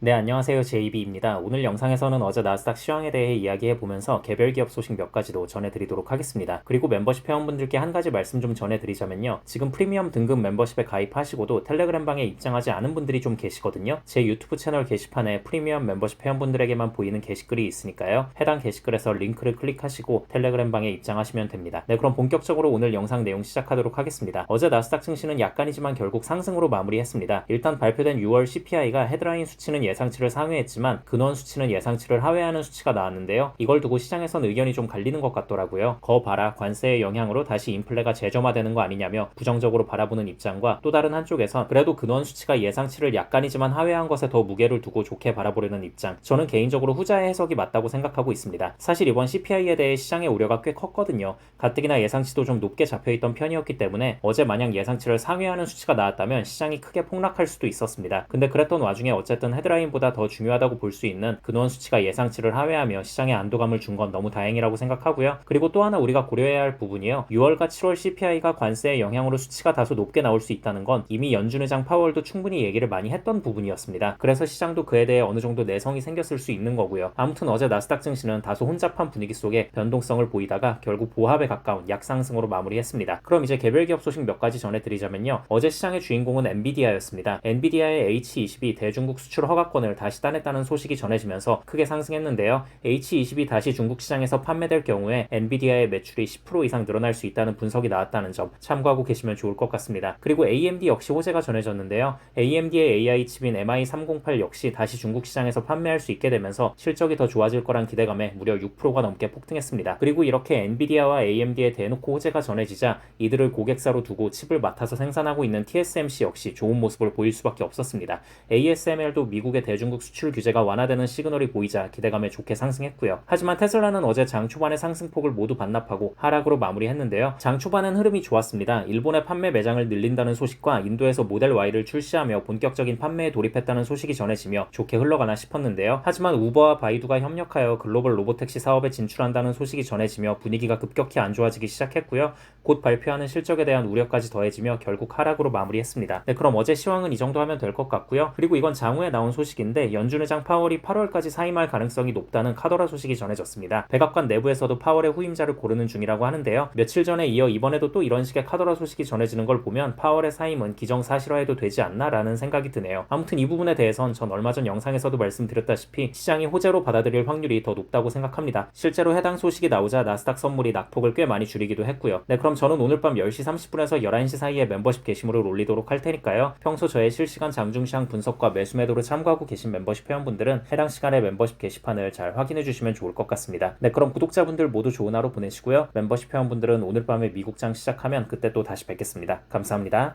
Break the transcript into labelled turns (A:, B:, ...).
A: 네, 안녕하세요. JB입니다. 오늘 영상에서는 어제 나스닥 시황에 대해 이야기해보면서 개별 기업 소식 몇 가지도 전해드리도록 하겠습니다. 그리고 멤버십 회원분들께 한 가지 말씀 좀 전해드리자면요. 지금 프리미엄 등급 멤버십에 가입하시고도 텔레그램 방에 입장하지 않은 분들이 좀 계시거든요. 제 유튜브 채널 게시판에 프리미엄 멤버십 회원분들에게만 보이는 게시글이 있으니까요. 해당 게시글에서 링크를 클릭하시고 텔레그램 방에 입장하시면 됩니다. 네, 그럼 본격적으로 오늘 영상 내용 시작하도록 하겠습니다. 어제 나스닥 증시는 약간이지만 결국 상승으로 마무리했습니다. 일단 발표된 6월 CPI가 헤드라인 수치는 예상치를 상회했지만 근원 수치는 예상치를 하회하는 수치가 나왔는데요. 이걸 두고 시장에선 의견이 좀 갈리는 것 같더라고요. 거 봐라, 관세의 영향으로 다시 인플레가 재점화되는 거 아니냐며 부정적으로 바라보는 입장과 또 다른 한쪽에선 그래도 근원 수치가 예상치를 약간이지만 하회한 것에 더 무게를 두고 좋게 바라보려는 입장. 저는 개인적으로 후자의 해석이 맞다고 생각하고 있습니다. 사실 이번 CPI에 대해 시장의 우려가 꽤 컸거든요. 가뜩이나 예상치도 좀 높게 잡혀있던 편이었기 때문에 어제 만약 예상치를 상회하는 수치가 나왔다면 시장이 크게 폭락할 수도 있었습니다. 근데 그랬던 와중에 어쨌든 헤드라인보다 더 중요하다고 볼 수 있는 근원 수치가 예상치를 하회하며 시장에 안도감을 준 건 너무 다행이라고 생각하고요. 그리고 또 하나 우리가 고려해야 할 부분이요. 6월과 7월 CPI가 관세의 영향으로 수치가 다소 높게 나올 수 있다는 건 이미 연준 의장 파월도 충분히 얘기를 많이 했던 부분이었습니다. 그래서 시장도 그에 대해 어느 정도 내성이 생겼을 수 있는 거고요. 아무튼 어제 나스닥 증시는 다소 혼잡한 분위기 속에 변동성을 보이다가 결국 보합에 가까운 약상승으로 마무리했습니다. 그럼 이제 개별 기업 소식 몇 가지 전해드리자면요. 어제 시장의 주인공은 엔비디아였습니다. 엔비디아의 H22 대중국 수출 허가권을 다시 따냈다는 소식이 전해지면서 크게 상승했는데요. H22 다시 중국 시장에서 판매될 경우에 엔비디아의 매출이 10% 이상 늘어날 수 있다는 분석이 나왔다는 점 참고하고 계시면 좋을 것 같습니다. 그리고 AMD 역시 호재가 전해졌는데요. AMD의 AI 칩인 MI308 역시 다시 중국 시장에서 판매할 수 있게 되면서 실적이 더 좋아질 거란 기대감에 무려 6%가 넘게 폭등했습니다. 그리고 이렇게 엔비디아와 AMD의 대놓고 호재가 전해지자 이들을 고객사로 두고 칩을 맡아서 생산하고 있는 TSMC 역시 좋은 모습을 보일 수밖에 없었습니다. ASML도 미국의 대중국 수출 규제가 완화되는 시그널이 보이자 기대감에 좋게 상승했고요. 하지만 테슬라는 어제 장 초반의 상승폭을 모두 반납하고 하락으로 마무리했는데요. 장 초반엔 흐름이 좋았습니다. 일본의 판매 매장을 늘린다는 소식과 인도에서 모델 Y를 출시하며 본격적인 판매에 돌입했다는 소식이 전해지며 좋게 흘러가나 싶었는데요. 하지만 우버와 바이두가 협력하여 글로벌 로보택시 사업에 진출한다는 소식이 전해지며 분위기가 급격히 안 좋아지기 시작했고요. 곧 발표하는 실적에 대한 우려까지 더해지며 결국 하락으로 마무리했습니다. 네, 그럼 어제 시황은 이 정도 하면 될 것 같고요. 그리고 이건 장후에 나온 소식인데 연준 의장 파월이 8월까지 사임할 가능성이 높다는 카더라 소식이 전해졌습니다. 백악관 내부에서도 파월의 후임자를 고르는 중이라고 하는데요. 며칠 전에 이어 이번에도 또 이런 식의 카더라 소식이 전해지는 걸 보면 파월의 사임은 기정사실화해도 되지 않나라는 생각이 드네요. 아무튼 이 부분에 대해선 전 얼마 전 영상에서도 말씀드렸다시피 시장이 호재로 받아들일 확률이 더 높다고 생각합니다. 실제로 해당 소식이 나오자 나스닥 선물이 낙폭을 꽤 많이 줄이기도 했고요. 네, 그럼 저는 오늘 밤 10시 30분에서 11시 사이에 멤버십 게시물을 올리도록 할 테니까요. 평소 저의 실시간 장중시장 분석과 매수 매도를 참고하고 계신 멤버십 회원분들은 해당 시간에 멤버십 게시판을 잘 확인해 주시면 좋을 것 같습니다. 네, 그럼 구독자분들 모두 좋은 하루 보내시고요. 멤버십 회원분들은 오늘 밤에 미국장 시작하면 그때 또 다시 뵙겠습니다. 감사합니다.